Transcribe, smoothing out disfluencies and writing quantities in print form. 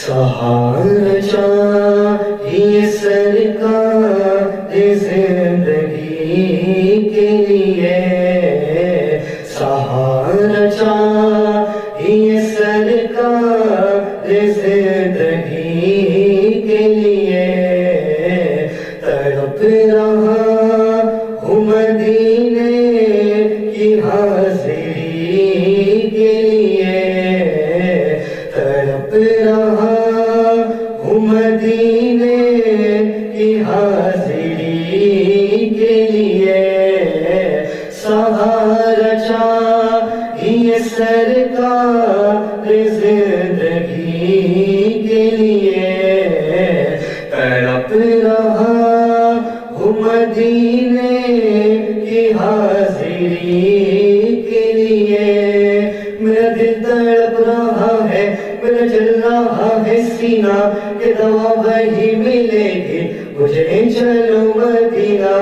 سہارا چاہیے سرکار زندگی کے لیے، سہارا چاہیے سرکار زندگی کے لیے، تڑپ رہا ہوں مدینے کی حاضری کے لیے، تڑپ رہا ہوں مدینے کی حاضری کے لیے، سہارا چاہیے سرکار زندگی کے لیے، تڑپ رہا ہوں مدینے کی حاضری کے لیے، میرا دل تڑپ رہا ہے، میرا جل رہا ہے سینہ کہ دوا وہی ملے گی مجھے، چلو مدینہ۔